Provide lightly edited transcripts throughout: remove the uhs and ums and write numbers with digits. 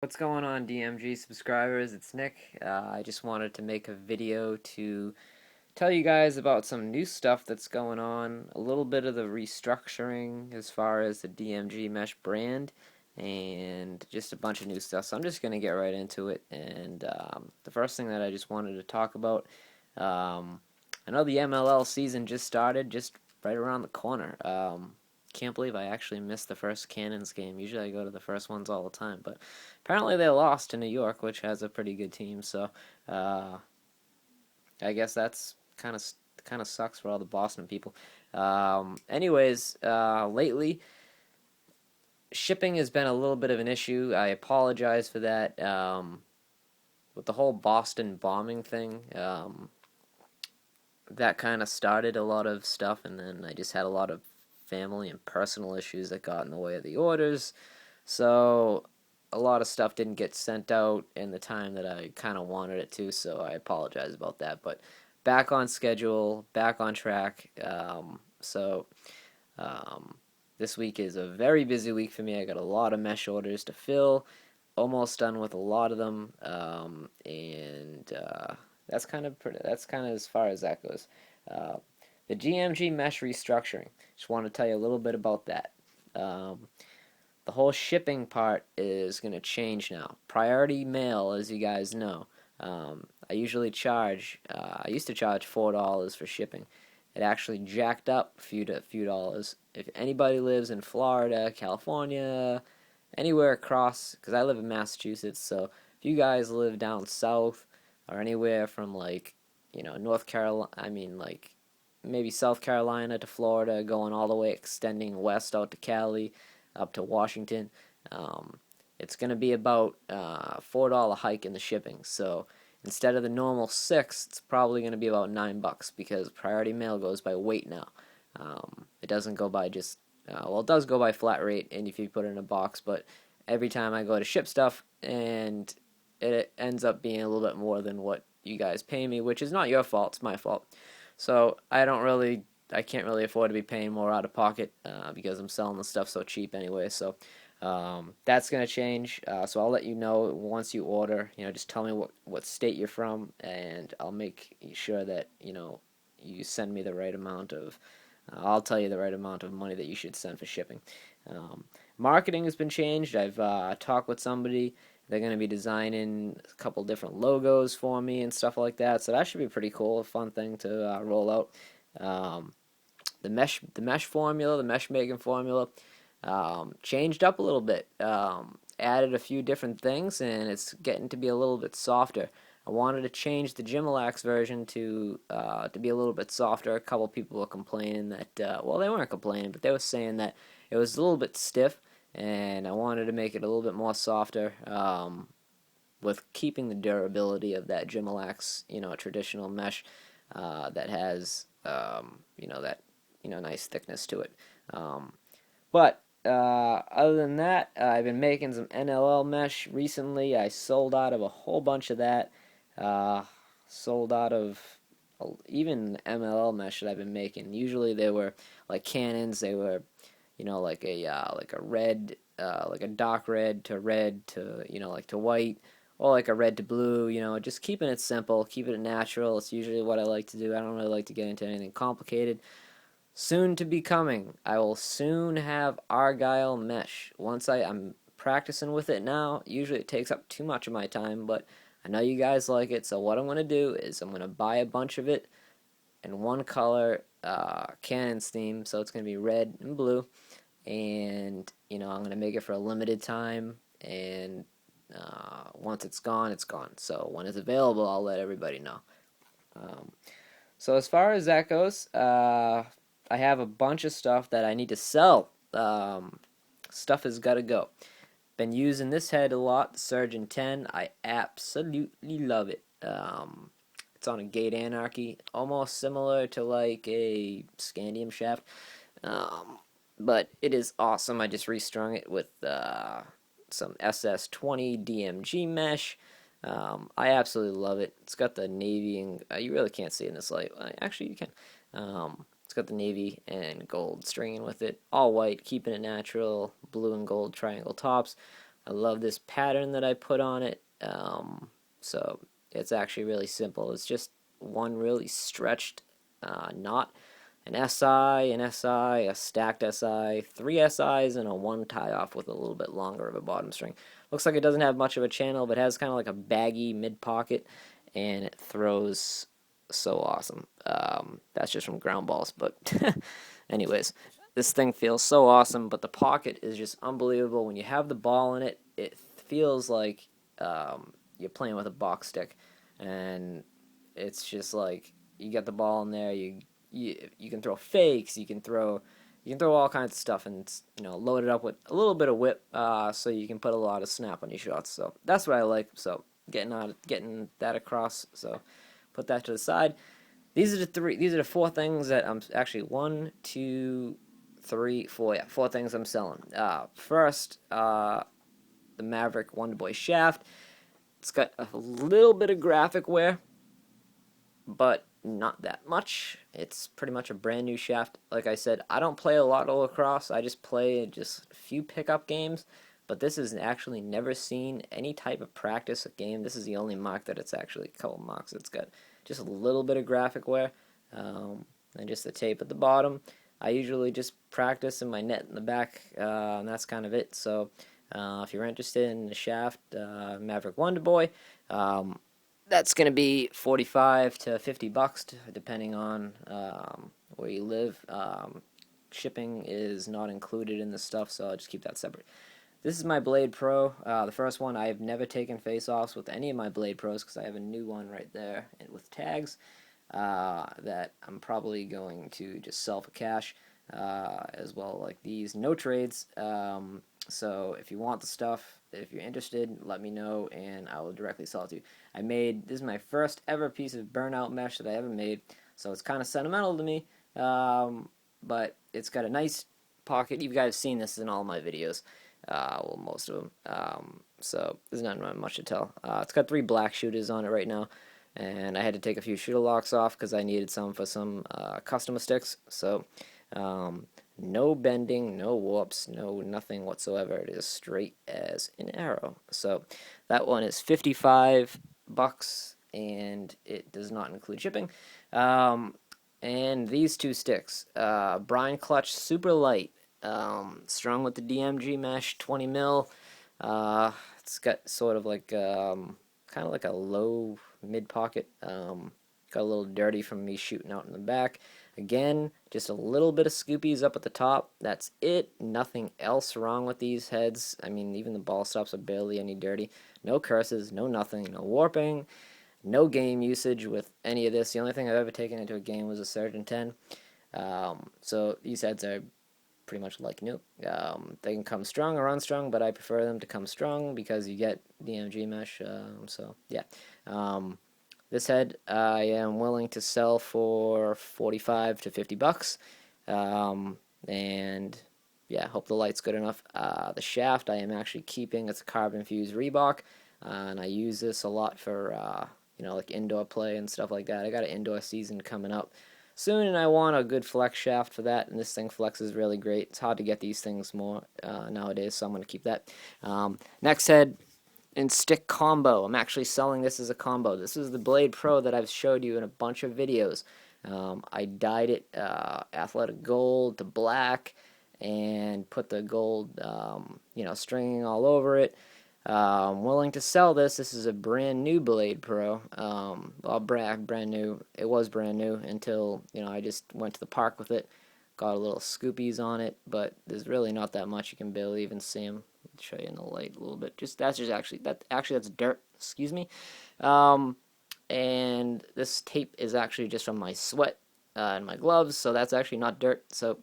What's going on, DMG subscribers? It's Nick. I just wanted to make a video to tell you guys about some new stuff that's going on, a little bit of the restructuring as far as the DMG Mesh brand, and just a bunch of new stuff. So I'm just going to get right into it. And the first thing that I just wanted to talk about, I know the MLL season just started, just right around the corner. Can't believe I actually missed the first Cannons game. Usually I go to the first ones all the time, but apparently they lost to New York, which has a pretty good team. So uh, I guess that's kind of sucks for all the Boston people. Anyways, lately shipping has been a little bit of an issue. I apologize for that. With the whole Boston bombing thing, that kind of started a lot of stuff, and then I just had a lot of family and personal issues that got in the way of the orders. So a lot of stuff didn't get sent out in the time that I kind of wanted it to, so I apologize about that. But back on schedule, back on track. Um, this week is a very busy week for me. I got a lot of mesh orders to fill, almost done with a lot of them, and that's kind of as far as that goes. Uh, the GMG mesh restructuring. Just want to tell you a little bit about that. Um, the whole shipping part is going to change now. Priority mail, as you guys know. I usually charge. I used to charge $4 for shipping. It actually jacked up a few dollars. If anybody lives in Florida, California, anywhere across, because I live in Massachusetts, so if you guys live down south or anywhere from North Carolina, I mean maybe South Carolina to Florida, going all the way extending west out to Cali, up to Washington. Um, it's going to be about $4 hike in the shipping. So instead of the normal six, it's probably going to be about $9 because priority mail goes by weight now. It doesn't go by just well, it does go by flat rate, and if you put it in a box, but every time I go to ship stuff, and it ends up being a little bit more than what you guys pay me, which is not your fault; it's my fault. So I can't really afford to be paying more out of pocket because I'm selling the stuff so cheap anyway. So that's gonna change. So I'll let you know once you order. Just tell me what state you're from, and I'll make sure that you send me the right amount of. I'll tell you the right amount of money that you should send for shipping. Um, Marketing has been changed. I've talked with somebody. They're going to be designing a couple different logos for me and stuff like that. So that should be pretty cool, a fun thing to roll out. Um, the mesh formula, the mesh making formula, changed up a little bit. Added a few different things, and it's getting to be a little bit softer. I wanted to change the Gimalax version to be a little bit softer. A couple people were complaining that well, they weren't complaining, but they were saying that it was a little bit stiff, and I wanted to make it a little bit more softer. With keeping the durability of that Gimalax, traditional mesh that has, that nice thickness to it. But other than that, I've been making some NLL mesh recently. I sold out of a whole bunch of that. Uh, Sold out of even MLL mesh that I've been making. Usually they were like cannons. They were, like a red, like a dark red to like to white, or like a red to blue. Just keeping it simple, keeping it natural. It's usually what I like to do. I don't really like to get into anything complicated. Soon to be coming. I will soon have Argyle mesh. I'm practicing with it now. Usually it takes up too much of my time, but I know you guys like it. So what I'm gonna do is I'm gonna buy a bunch of it in one color, Cannon's theme. So it's gonna be red and blue, and I'm gonna make it for a limited time. And once it's gone, it's gone. So when it's available, I'll let everybody know. Um, so as far as that goes, I have a bunch of stuff that I need to sell. Stuff has got to go. Been using this head a lot, the Surgeon 10. I absolutely love it. It's on a Gate Anarchy, almost similar to like a Scandium shaft. Um, but it is awesome. I just restrung it with some SS20 DMG mesh. I absolutely love it. It's got the navy, and you really can't see it in this light. Actually, you can. It's got the navy and gold stringing with it, all white, keeping it natural, blue and gold triangle tops. I love this pattern that I put on it. So it's actually really simple. It's just one really stretched knot, an SI, an SI, a stacked SI, three SIs, and a one tie off with a little bit longer of a bottom string. Looks like it doesn't have much of a channel, but has kind of like a baggy mid pocket, and it throws so awesome. That's just from ground balls, but anyways, this thing feels so awesome, but the pocket is just unbelievable. When you have the ball in it, it feels like you're playing with a box stick, and it's just like you get the ball in there. You can throw fakes. You can throw all kinds of stuff, and it's, load it up with a little bit of whip, so you can put a lot of snap on your shots. So that's what I like. So getting that across. So put that to the side. These are the four things that I'm actually 1, 2, 3, 4. Yeah, four things I'm selling. First, the Maverick Wonder Boy shaft. It's got a little bit of graphic wear, but not that much. It's pretty much a brand new shaft. Like I said, I don't play a lot of lacrosse. I just play just a few pickup games. But this has actually never seen any type of practice game. This is the only mock that it's actually a couple mocks. It's got just a little bit of graphic wear, and just the tape at the bottom. I usually just practice in my net in the back, and that's kind of it. So if you're interested in the shaft, Maverick Wonder Boy, that's going to be 45 to 50 bucks, depending on where you live. Shipping is not included in this stuff, so I'll just keep that separate. This is my Blade Pro, the first one. I have never taken face-offs with any of my Blade Pros because I have a new one right there with tags that I'm probably going to just sell for cash, as well like these. No trades, so if you want the stuff, if you're interested, let me know and I will directly sell it to you. This is my first ever piece of burnout mesh that I ever made, so it's kind of sentimental to me, but it's got a nice pocket. You guys have seen this in all my videos. Well, most of them. So there's not much to tell. It's got 3 black shooters on it right now, and I had to take a few shooter locks off because I needed some for some customer sticks. So no bending, no warps, no nothing whatsoever. It is straight as an arrow. So that one is 55 bucks, and it does not include shipping. And these 2 sticks, brine clutch, super light. Strung with the DMG mesh, 20 mil. It's got sort of like kind of like a low mid pocket. Got a little dirty from me shooting out in the back. Again, just a little bit of scoopies up at the top. That's it. Nothing else wrong with these heads. I mean, even the ball stops are barely any dirty. No curses, no nothing, no warping, no game usage with any of this. The only thing I've ever taken into a game was a Surgeon 10. So these heads are pretty much like new. They can come strung or unstrung, but I prefer them to come strung because you get DMG mesh. So yeah, this head I am willing to sell for 45 to 50 bucks, and yeah, hope the light's good enough. The shaft I am actually keeping. It's a carbon fused Reebok, and I use this a lot for like indoor play and stuff like that. I got an indoor season coming up soon, and I want a good flex shaft for that, and this thing flexes really great. It's hard to get these things more nowadays, so I'm going to keep that. Next head and stick combo. I'm actually selling this as a combo. This is the Blade Pro that I've showed you in a bunch of videos. I dyed it athletic gold to black and put the gold stringing all over it. I'm willing to sell this. This is a brand new Blade Pro. Well, brand new. It was brand new until I just went to the park with it. Got a little scoopies on it, but there's really not that much. You can barely even see them. I'll show you in the light a little bit. That's dirt. Excuse me. And this tape is actually just from my sweat and my gloves, so that's actually not dirt. So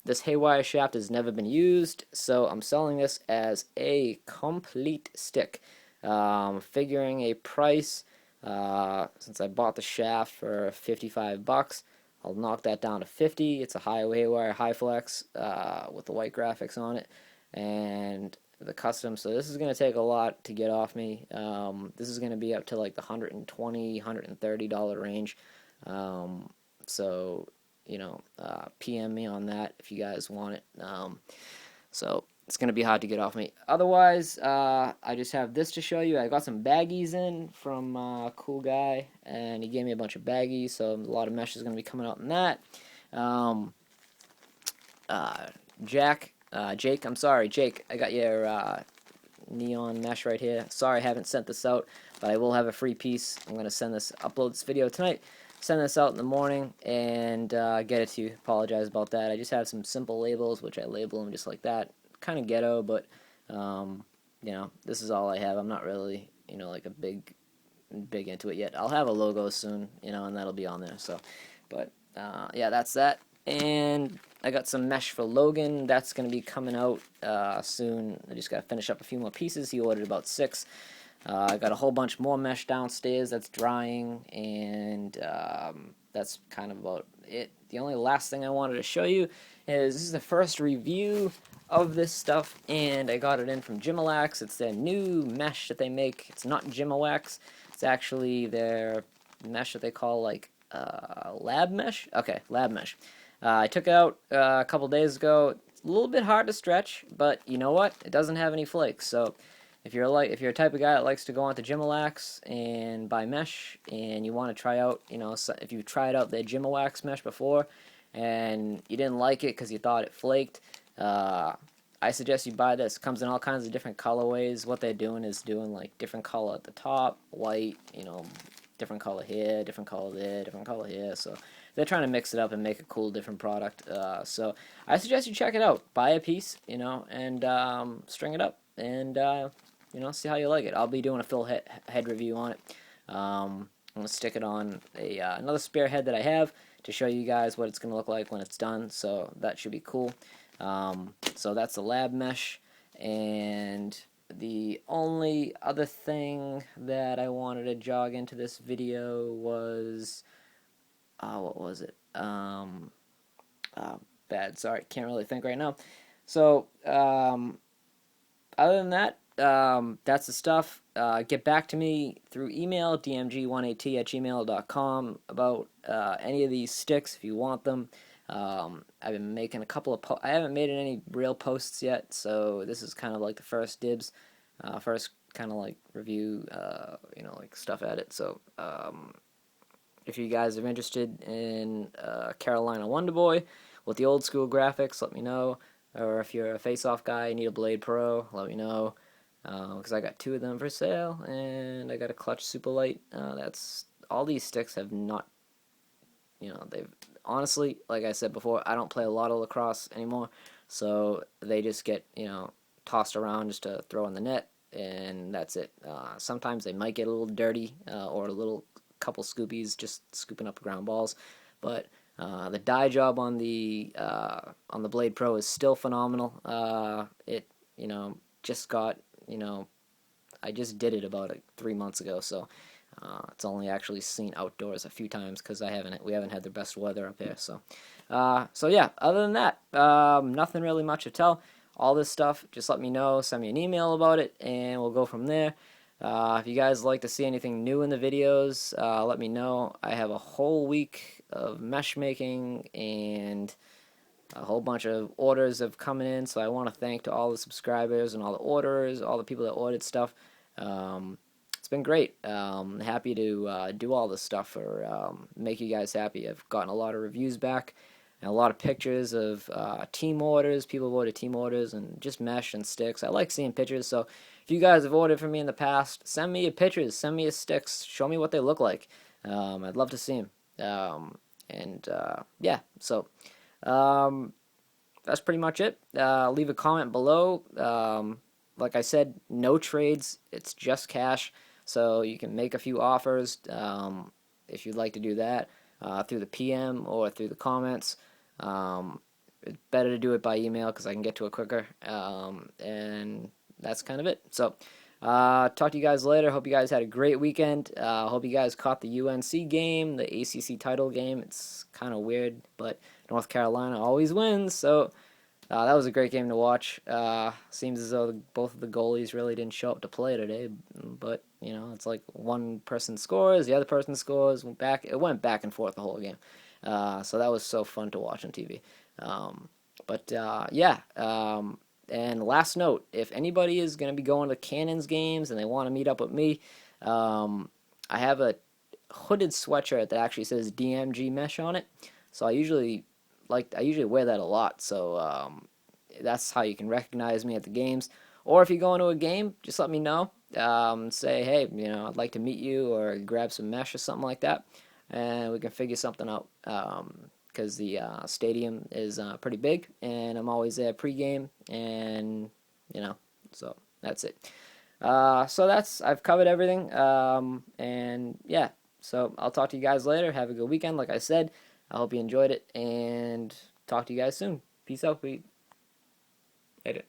this haywire shaft has never been used, so I'm selling this as a complete stick. Figuring a price, since I bought the shaft for 55 bucks, I'll knock that down to 50. It's a haywire high flex with the white graphics on it and the custom. So this is going to take a lot to get off me. This is going to be up to like the $120, $130 range. So PM me on that if you guys want it. So it's gonna be hard to get off me. Otherwise, I just have this to show you. I got some baggies in from a cool guy, and he gave me a bunch of baggies, so a lot of mesh is gonna be coming out in that. Um, uh, Jake, I'm sorry, Jake, I got your neon mesh right here. Sorry I haven't sent this out, but I will have a free piece. I'm gonna upload this video tonight, send this out in the morning, and get it to you. Apologize about that. I just have some simple labels, which I label them just like that. Kind of ghetto, but this is all I have. I'm not really, like a big into it yet. I'll have a logo soon, and that'll be on there. So, but yeah, that's that. And I got some mesh for Logan. That's going to be coming out soon. I just got to finish up a few more pieces. He ordered about 6. I got a whole bunch more mesh downstairs that's drying, and that's kind of about it. The only last thing I wanted to show you is this is the first review of this stuff, and I got it in from Gimalax. It's their new mesh that they make. It's not Gimawax. It's actually their mesh that they call like lab mesh. Okay, lab mesh. I took it out a couple days ago. It's a little bit hard to stretch, but you know what? It doesn't have any flakes. So if you're a type of guy that likes to go onto Gimalax and buy mesh, and you want to try out, if you tried out the Gimawax mesh before and you didn't like it because you thought it flaked, I suggest you buy this. It comes in all kinds of different colorways. What they're doing is doing like different color at the top, white, different color here, different color there, different color here. So they're trying to mix it up and make a cool, different product. So I suggest you check it out. Buy a piece, and string it up, and see how you like it. I'll be doing a full head review on it. I'm gonna stick it on another spare head that I have to show you guys what it's gonna look like when it's done. So that should be cool. So that's the lab mesh, and the only other thing that I wanted to jog into this video was, what was it? Bad. Sorry, can't really think right now. So, other than that, that's the stuff. Get back to me through email, dmg1at@gmail.com, about any of these sticks if you want them. I've been making a couple of I haven't made any real posts yet, so this is kind of like the first dibs, first kind of like review, like stuff at it. So if you guys are interested in Carolina Wonder Boy with the old school graphics, let me know. Or if you're a face-off guy, you need a Blade Pro, let me know. Because I got 2 of them for sale, and I got a Clutch Super Light. That's all these sticks have not, they've honestly, like I said before, I don't play a lot of lacrosse anymore, so they just get tossed around just to throw in the net, and that's it. Sometimes they might get a little dirty, or a little couple scoopies just scooping up ground balls, but the dye job on the Blade Pro is still phenomenal. It just got I just did it about 3 months ago, so it's only actually seen outdoors a few times because we haven't had the best weather up here. So yeah. Other than that, nothing really much to tell. All this stuff, just let me know. Send me an email about it, and we'll go from there. If you guys like to see anything new in the videos, let me know. I have a whole week of mesh making, and a whole bunch of orders have come in, so I want to thank to all the subscribers and all the orders, all the people that ordered stuff. It's been great. Happy to do all this stuff or make you guys happy. I've gotten a lot of reviews back and a lot of pictures of team orders. People have ordered team orders and just mesh and sticks. I like seeing pictures, so if you guys have ordered from me in the past, send me your pictures, send me your sticks, show me what they look like. I'd love to see them. Yeah, so that's pretty much it. Leave a comment below. Like I said, no trades. It's just cash. So you can make a few offers if you'd like to do that through the PM or through the comments. It's better to do it by email because I can get to it quicker. And that's kind of it. So talk to you guys later. Hope you guys had a great weekend. Hope you guys caught the UNC game, the ACC title game. It's kind of weird, but North Carolina always wins. So that was a great game to watch. Seems as though both of the goalies really didn't show up to play today, but it's like one person scores, the other person scores. It went back and forth the whole game. So that was so fun to watch on TV. Yeah. And last note, if anybody is going to be going to Cannons games and they want to meet up with me, I have a hooded sweatshirt that actually says DMG mesh on it. So I usually wear that a lot. So that's how you can recognize me at the games. Or if you go into a game, just let me know. Say, hey, I'd like to meet you, or grab some mesh or something like that, and we can figure something out. Because the stadium is pretty big, and I'm always there pregame, and you know, so that's it. So I've covered everything, and yeah. So I'll talk to you guys later. Have a good weekend. Like I said, I hope you enjoyed it, and talk to you guys soon. Peace out. Later.